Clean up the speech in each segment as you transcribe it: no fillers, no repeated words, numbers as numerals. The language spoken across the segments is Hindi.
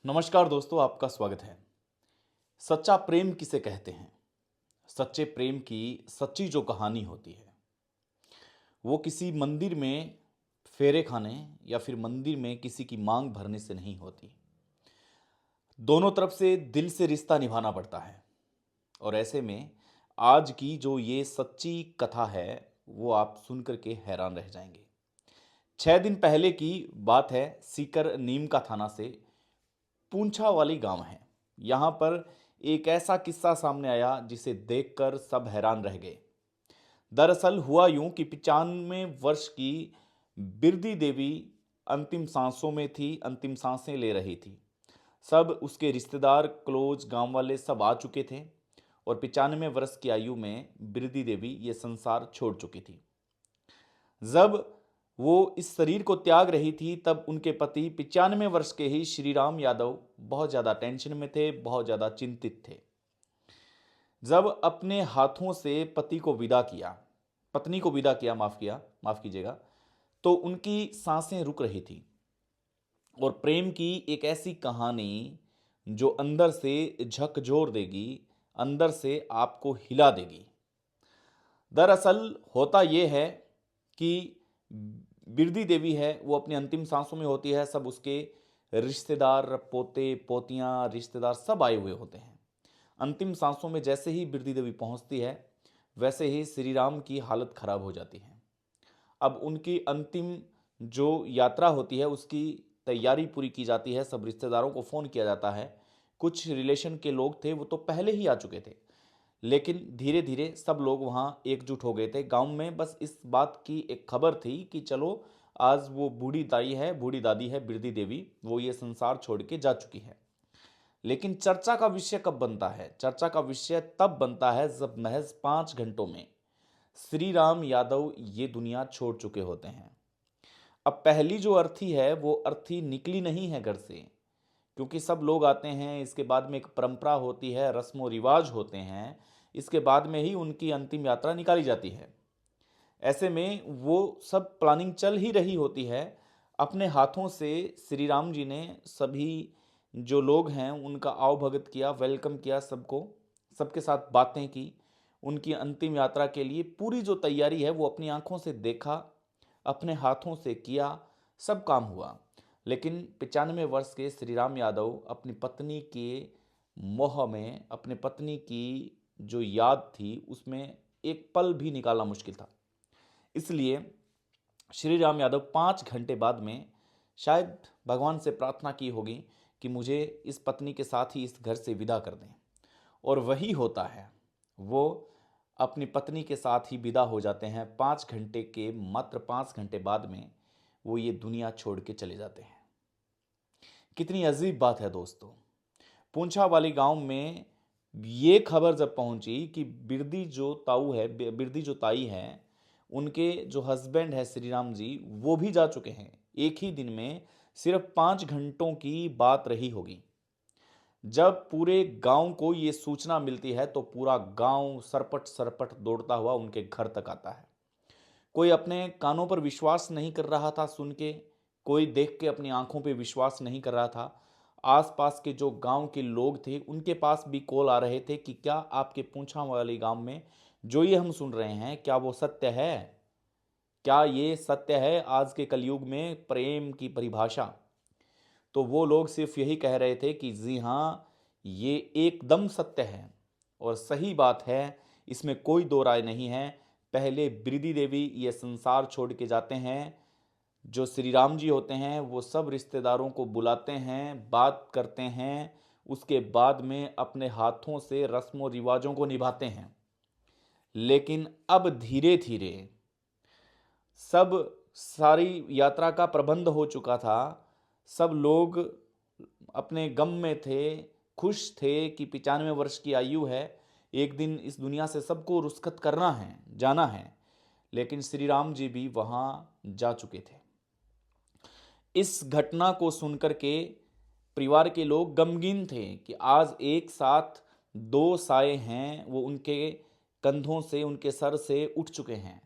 नमस्कार दोस्तों, आपका स्वागत है। सच्चा प्रेम किसे कहते हैं? सच्चे प्रेम की सच्ची जो कहानी होती है वो किसी मंदिर में फेरे खाने या फिर मंदिर में किसी की मांग भरने से नहीं होती। दोनों तरफ से दिल से रिश्ता निभाना पड़ता है। और ऐसे में आज की जो ये सच्ची कथा है वो आप सुन करके हैरान रह जाएंगे। 6 दिन पहले की बात है। सीकर नीम का थाना से पूंछा वाली गांव है। यहाँ पर एक ऐसा किस्सा सामने आया जिसे देखकर सब हैरान रह गए। दरअसल हुआ यूं कि 95 वर्ष की बिरदी देवी अंतिम सांसों में थी, अंतिम सांसें ले रही थी। सब उसके रिश्तेदार, क्लोज, गांव वाले सब आ चुके थे और 95 वर्ष की आयु में बिरदी देवी ये संसार छोड़ चुकी थी। जब वो इस शरीर को त्याग रही थी तब उनके पति 95 वर्ष के ही श्री राम यादव बहुत ज़्यादा टेंशन में थे, बहुत ज़्यादा चिंतित थे। जब अपने हाथों से पति को विदा किया, पत्नी को विदा किया, माफ कीजिएगा, तो उनकी सांसें रुक रही थी। और प्रेम की एक ऐसी कहानी जो अंदर से झकझोर देगी, अंदर से आपको हिला देगी। दरअसल होता यह है कि बिरदी देवी है वो अपनी अंतिम सांसों में होती है। सब उसके रिश्तेदार, पोते पोतियां, रिश्तेदार सब आए हुए होते हैं। अंतिम सांसों में जैसे ही बिरदी देवी पहुंचती है वैसे ही श्री राम की हालत खराब हो जाती है। अब उनकी अंतिम जो यात्रा होती है उसकी तैयारी पूरी की जाती है। सब रिश्तेदारों को फ़ोन किया जाता है। कुछ रिलेशन के लोग थे वो तो पहले ही आ चुके थे, लेकिन धीरे धीरे सब लोग वहाँ एकजुट हो गए थे। गांव में बस इस बात की एक खबर थी कि चलो आज वो बूढ़ी दाई है, बूढ़ी दादी है बिरदी देवी, वो ये संसार छोड़ के जा चुकी है। लेकिन चर्चा का विषय कब बनता है? चर्चा का विषय तब बनता है जब महज 5 घंटों में श्री राम यादव ये दुनिया छोड़ चुके होते हैं। अब पहली जो अर्थी है वो अर्थी निकली नहीं है घर से, क्योंकि सब लोग आते हैं। इसके बाद में एक परंपरा होती है, रस्म व रिवाज होते हैं। इसके बाद में ही उनकी अंतिम यात्रा निकाली जाती है। ऐसे में वो सब प्लानिंग चल ही रही होती है। अपने हाथों से श्री राम जी ने सभी जो लोग हैं उनका आवभगत किया, वेलकम किया सबको, सबके साथ बातें की। उनकी अंतिम यात्रा के लिए पूरी जो तैयारी है वो अपनी आंखों से देखा, अपने हाथों से किया, सब काम हुआ। लेकिन 95 वर्ष के श्री राम यादव अपनी पत्नी के मोह में, अपनी पत्नी की जो याद थी उसमें एक पल भी निकालना मुश्किल था। इसलिए श्री राम यादव 5 घंटे बाद में शायद भगवान से प्रार्थना की होगी कि मुझे इस पत्नी के साथ ही इस घर से विदा कर दें। और वही होता है, वो अपनी पत्नी के साथ ही विदा हो जाते हैं। 5 घंटे के, मात्र 5 घंटे बाद में वो ये दुनिया छोड़ के चले जाते हैं। कितनी अजीब बात है दोस्तों। पूंछा वाली गांव में ये खबर जब पहुंची कि बिरदी जो ताई है, उनके जो हस्बैंड है श्री राम जी, वो भी जा चुके हैं। एक ही दिन में सिर्फ 5 घंटों की बात रही होगी। जब पूरे गांव को ये सूचना मिलती है तो पूरा गांव सरपट सरपट दौड़ता हुआ उनके घर तक आता है। कोई अपने कानों पर विश्वास नहीं कर रहा था सुन के, कोई देख के अपनी आंखों पे विश्वास नहीं कर रहा था। आसपास के जो गांव के लोग थे उनके पास भी कॉल आ रहे थे कि क्या आपके पूंछा वाले गांव में जो ये हम सुन रहे हैं क्या वो सत्य है? क्या ये सत्य है आज के कलयुग में प्रेम की परिभाषा? तो वो लोग सिर्फ यही कह रहे थे कि जी हाँ, ये एकदम सत्य है और सही बात है, इसमें कोई दो राय नहीं है। पहले बिरदी देवी ये संसार छोड़ के जाते हैं। जो श्री राम जी होते हैं वो सब रिश्तेदारों को बुलाते हैं, बात करते हैं, उसके बाद में अपने हाथों से रस्मों रिवाजों को निभाते हैं। लेकिन अब धीरे धीरे सब, सारी यात्रा का प्रबंध हो चुका था। सब लोग अपने गम में थे, खुश थे कि 95 वर्ष की आयु है, एक दिन इस दुनिया से सबको रुखसत करना है, जाना है। लेकिन श्री राम जी भी वहाँ जा चुके थे। इस घटना को सुनकर के परिवार के लोग गमगीन थे कि आज एक साथ दो साए हैं, वो उनके कंधों से, उनके सर से उठ चुके हैं।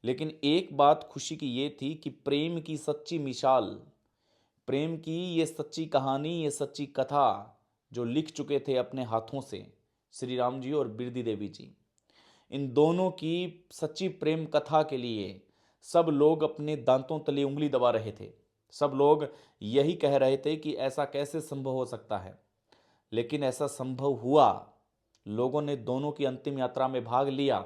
लेकिन एक बात खुशी की ये थी कि प्रेम की सच्ची मिसाल प्रेम की ये सच्ची कहानी, ये सच्ची कथा जो लिख चुके थे अपने हाथों से श्री राम जी और बिरदी देवी जी, इन दोनों की सच्ची प्रेम कथा के लिए सब लोग अपने दांतों तले उंगली दबा रहे थे। सब लोग यही कह रहे थे कि ऐसा कैसे संभव हो सकता है, लेकिन ऐसा संभव हुआ। लोगों ने दोनों की अंतिम यात्रा में भाग लिया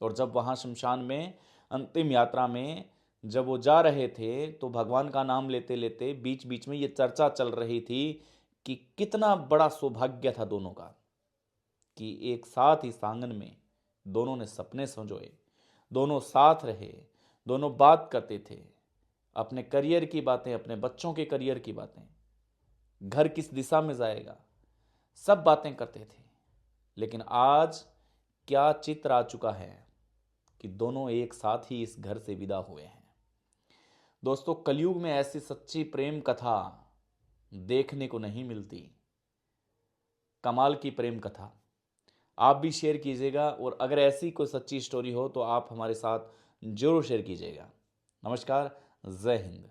और जब वहाँ शमशान में अंतिम यात्रा में जब वो जा रहे थे तो भगवान का नाम लेते लेते बीच बीच में ये चर्चा चल रही थी कि कितना बड़ा सौभाग्य था दोनों का कि एक साथ ही आंगन में दोनों ने सपने संजोए, दोनों साथ रहे, दोनों बात करते थे, अपने करियर की बातें, अपने बच्चों के करियर की बातें, घर किस दिशा में जाएगा, सब बातें करते थे। लेकिन आज क्या चित्र आ चुका है कि दोनों एक साथ ही इस घर से विदा हुए हैं। दोस्तों, कलयुग में ऐसी सच्ची प्रेम कथा देखने को नहीं मिलती। कमाल की प्रेम कथा। आप भी शेयर कीजिएगा और अगर ऐसी कोई सच्ची स्टोरी हो तो आप हमारे साथ जरूर शेयर कीजिएगा। नमस्कार, जय हिंद।